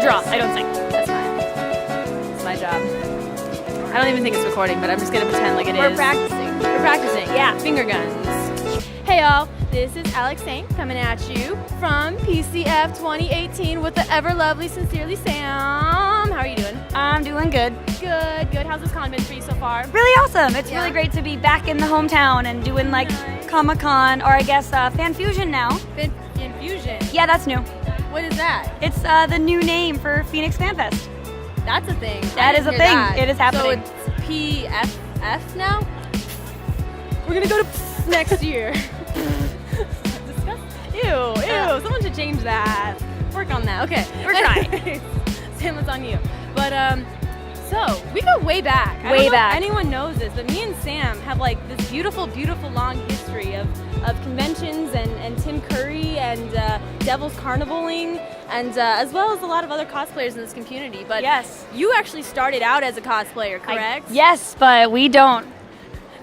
draw. I don't sing. That's fine. It's my job. I don't even think it's recording, but I'm just gonna pretend like it We're is. practicing. We're practicing. Yeah. Finger guns. Hey y'all, this is Alex Saint coming at you from PCF 2018 with the ever lovely Sincerely Sam. How are you doing? I'm doing good. Good. How's this con been for you so far? Really awesome. It's Yeah. really great to be back in the hometown and doing like Nice. Comic-Con, or I guess Fan Fusion now. Infusion. Yeah, that's new. What is that? It's the new name for Phoenix Fan Fest. That's a thing. That is a thing. It is happening. So it's PFF now? We're gonna go to next year. Ew. Someone should change that. Work on that. Okay. We're trying. Sam, it's on you. But so we go way back. I Way don't know back. if anyone knows this, but me and Sam have like this beautiful long history of conventions and Tim Curry and Devil's Carnivaling and as well as a lot of other cosplayers in this community. But Yes. you actually started out as a cosplayer, correct? Yes, but we don't.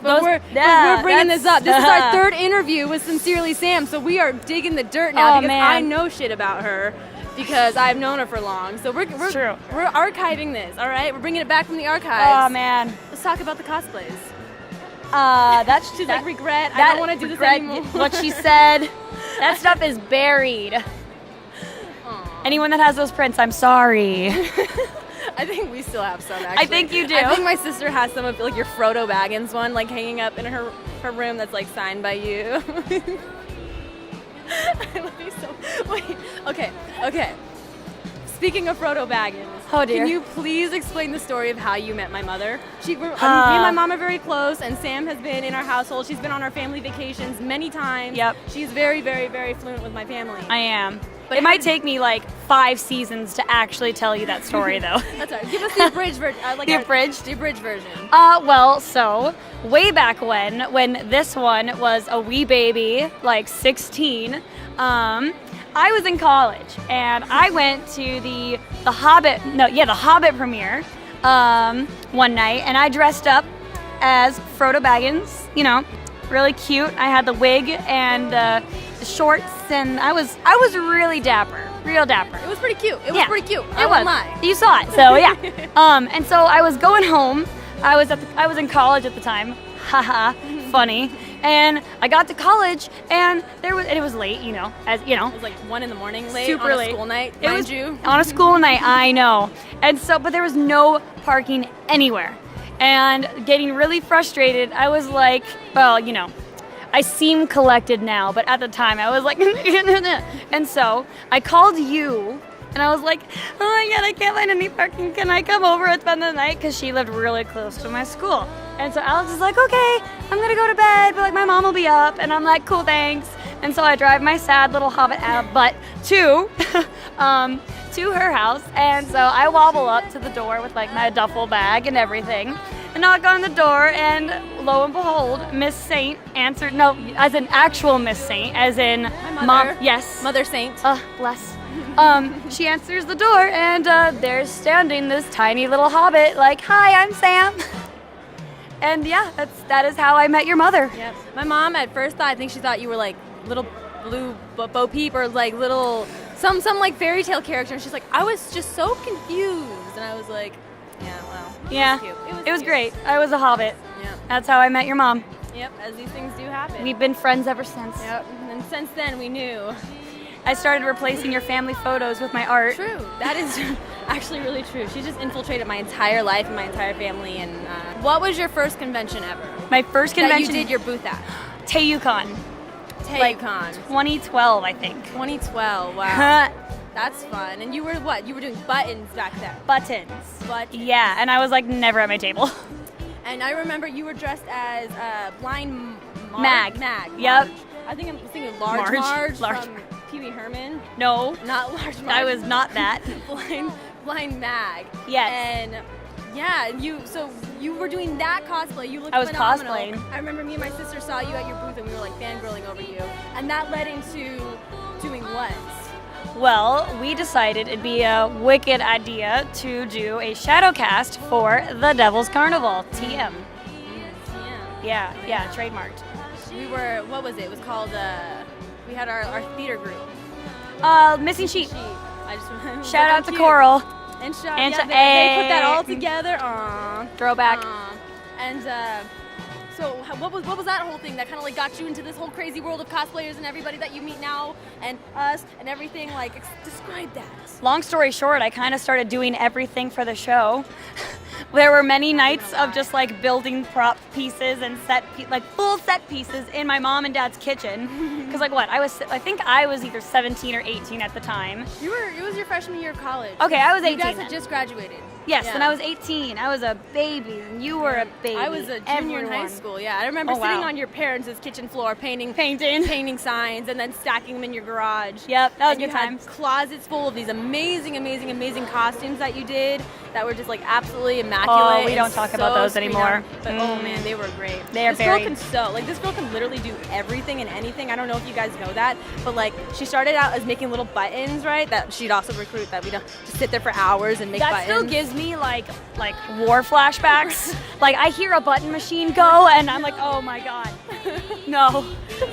But Those- we're yeah, bringing this up. This is that's- our third interview with Sincerely Sam, so we are digging the dirt now Oh, because man. I know shit about her because I've known her for long. So we're true. we're archiving this. All right, we're bringing it back from the archives. Oh man. Let's talk about the cosplays. That's She's that, like regret. I that- don't want to do this regret anymore. What she said. That stuff is buried. Aw. Anyone that has those prints, I'm sorry. I think we still have some. Actually, think you do. I think my sister has some of like your Frodo Baggins one, like hanging up in her room that's like signed by you. I love you so. Wait. Okay. Speaking of Frodo Baggins, Oh, dear. can you please explain the story of how you met my mother? Me and my mom are very close, and Sam has been in our household. She's been on our family vacations many times. Yep. She's very, very, very fluent with my family. I am. But It how might did- take me like 5 seasons to actually tell you that story, though. That's all right. Give us the abridged version. The abridged? The abridged version. Well, so way back when this one was a wee baby, like 16, I was in college and I went to the Hobbit premiere one night, and I dressed up as Frodo Baggins. You know, really cute. I had the wig and the shorts, and I was really dapper, real dapper. It was pretty cute. It was Yeah, pretty cute. It I was. won't lie. You saw it, so yeah. And so I was going home. I was in college at the time. Haha, funny. And I got to college, and it was late, as you know. It was like 1 in the morning, late Super on a late. school night, It mind was you. on a school night, I know. And so, but there was no parking anywhere. And getting really frustrated, I was like, well, I seem collected now, but at the time I was like, and so I called you, and I was like, oh my God, I can't find any parking. Can I come over and spend the night? Because she lived really close to my school. And so Alex is like, okay, I'm gonna go to bed, but like my mom will be up. And I'm like, cool, thanks. And so I drive my sad little hobbit butt to her house. And so I wobble up to the door with like my duffel bag and everything, and knock on the door, and lo and behold, Miss Saint answered. No, as in actual Miss Saint, as in My mother. mom. Yes. Mother Saint. Bless. She answers the door, and there's standing this tiny little hobbit, like, hi, I'm Sam. And yeah, that is how I met your mother. Yep. My mom at first I think she thought you were like little blue Bo Peep or like little some like fairy tale character, and she's like, I was just so confused, and I was like, yeah, well, Yeah, it was cute. it was cute. great. I was a hobbit. Yeah. That's how I met your mom. Yep. As these things do happen. We've been friends ever since. Yep. And since then we knew. I started replacing your family photos with my art. True. That is actually really true. She just infiltrated my entire life and my entire family. And what was your first convention ever? My first convention. That you did your booth at? TayuCon. Like TayuCon. 2012, I think. 2012. Wow. That's fun. And you were what? You were doing buttons back then. Buttons. Buttons. Yeah, and I was like never at my table. And I remember you were dressed as Blind Mag. Mag. Yep. Marge. I think I'm thinking Large Marge Large from Pee Wee Herman. No, Not Large Marge. I was not that. Blind Mag. Yes. And yeah, you were doing that cosplay. You looked I was phenomenal. cosplaying. I remember me and my sister saw you at your booth, and we were like fangirling over you. And that led into doing what? Well, we decided it'd be a wicked idea to do a shadow cast for the Devil's Carnival, TM. Yeah. Yeah, trademarked. We were, what was it? It was called, we had our theater group. Missing Sheep. I just Shout out to cute. Coral. And And yeah, Sha- they put that all Hey. together. Aww. Throwback. And so what was that whole thing that kind of like got you into this whole crazy world of cosplayers and everybody that you meet now and us and everything? Like, describe that. Long story short, I kind of started doing everything for the show. There were many nights of just like building prop pieces and like full set pieces in my mom and dad's kitchen. Because like what, I think I was either 17 or 18 at the time. It was your freshman year of college. Okay, I was 18 You guys then. had just graduated. Yes, Yeah. and I was 18. I was a baby, and you were a baby. I was a junior in high Everyone. school. Yeah, I remember Oh, sitting wow. on your parents' kitchen floor painting signs and then stacking them in your garage. Yep, that was And you good had times. closets full of these amazing costumes that you did that were just like absolutely immaculate. Oh, we don't and talk about so those screened anymore. out. But oh man, they were great. They are this very- girl can sew. Like this girl can literally do everything and anything. I don't know if you guys know that, but like she started out as making little buttons, right? That she'd also recruit that we don't just sit there for hours and make That buttons. still gives me like war flashbacks. Like I hear a button machine go, and I'm like, oh my god, no.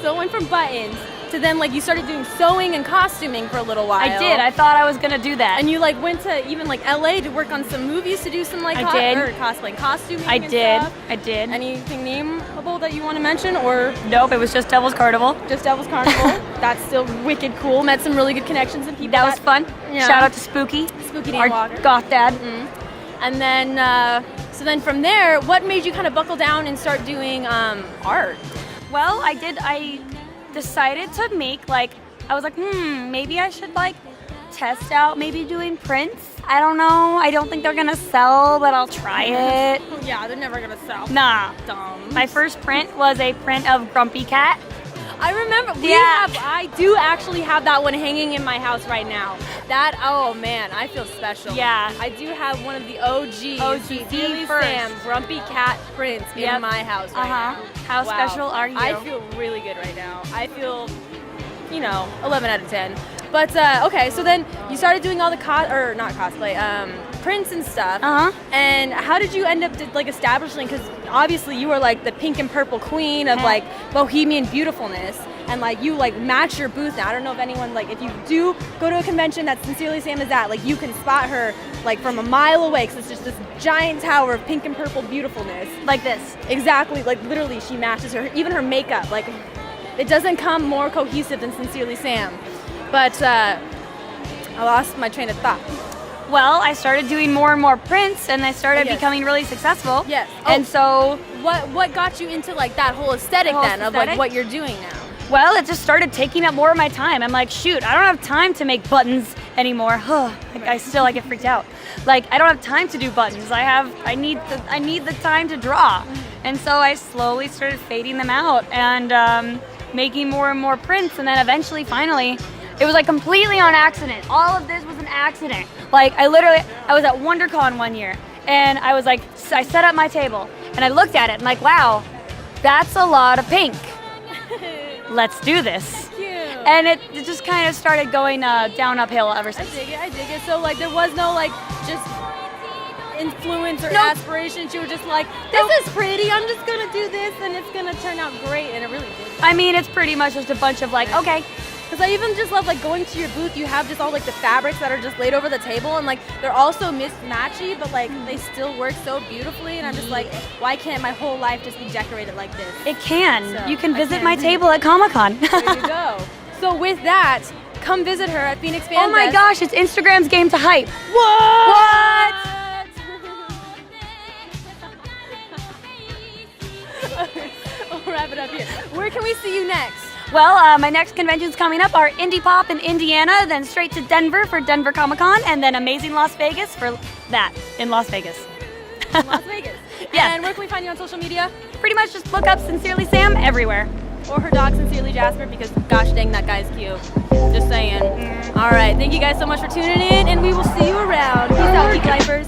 So it went from buttons to then like you started doing sewing and costuming for a little while. I did. I thought I was gonna do that. And you like went to even like LA to work on some movies to do some like I did. or cosplay, costuming. I and did. Stuff. I did. Anything nameable that you want to mention or Nope, it was just Devil's Carnival. just Devil's Carnival? That's still wicked cool. Met some really good connections and people. That was fun. Yeah. Shout out to Spooky, Spooky Dan our Walker. goth dad. And then so then from there, what made you kind of buckle down and start doing art? Well, I decided to make I was like, maybe I should test out maybe doing prints. I don't know. I don't think they're gonna sell, but I'll try it. Yeah, they're never gonna sell. Nah. Dumb. My first print was a print of Grumpy Cat. I remember Yeah. I do actually have that one hanging in my house right now. That, oh man, I feel special. Yeah. I do have one of the OGs, OG, Sincerely first. Sam Grumpy Cat prints Yep. in my house right now. How Wow. special are you? I feel really good right now. I feel, 11 out of 10. But okay, so then you started doing all the not cosplay, prints and stuff. Uh-huh. And how did you end up establishing? Because obviously you were like the pink and purple queen of like bohemian beautifulness, and like you match your booth now. I don't know if anyone if you do go to a convention that Sincerely Sam is at, you can spot her from a mile away because it's just this giant tower of pink and purple beautifulness. Like this. Exactly, literally she matches her, even her makeup. It doesn't come more cohesive than Sincerely Sam. But I lost my train of thought. Well, I started doing more and more prints, and I started Yes. becoming really successful. Yes. And so, What got you into that whole aesthetic The whole then of aesthetic? what you're doing now? well, it just started taking up more of my time. I'm like, shoot, I don't have time to make buttons anymore. I get freaked out. I don't have time to do buttons. I need the time to draw. And so I slowly started fading them out and making more and more prints, and then eventually, finally, it was completely on accident. All of this was an accident. I was at WonderCon one year, and I set up my table, and I looked at it, and wow, that's a lot of pink. Let's do this. Cute. And it just kind of started going down uphill ever I since. dig it. So there was no just influence or Nope. aspiration. You were just this is pretty. I'm just gonna do this, and it's gonna turn out great. And it really did. I mean, it's pretty much just a bunch of okay. Because I even just love going to your booth. You have just all the fabrics that are just laid over the table, and they're all so mismatchy, but they still work so beautifully. And I'm just why can't my whole life just be decorated like this? It can. So, You can I visit can. my table at Comic-Con. There you go. So with that, come visit her at Phoenix Fan Oh my Fest. gosh, it's Instagram's game to hype. What? We'll wrap it up here. Where can we see you next? Well, my next conventions coming up are Indie Pop in Indiana, then straight to Denver for Denver Comic-Con, and then Amazing Las Vegas for that in Las Vegas. In Las Vegas. Yes. And where can we find you on social media? Pretty much just look up Sincerely Sam everywhere. Or her dog, Sincerely Jasper, because gosh dang, that guy's cute. Just saying. All right, thank you guys so much for tuning in, and we will see you around. Peace out, Geek Lifers.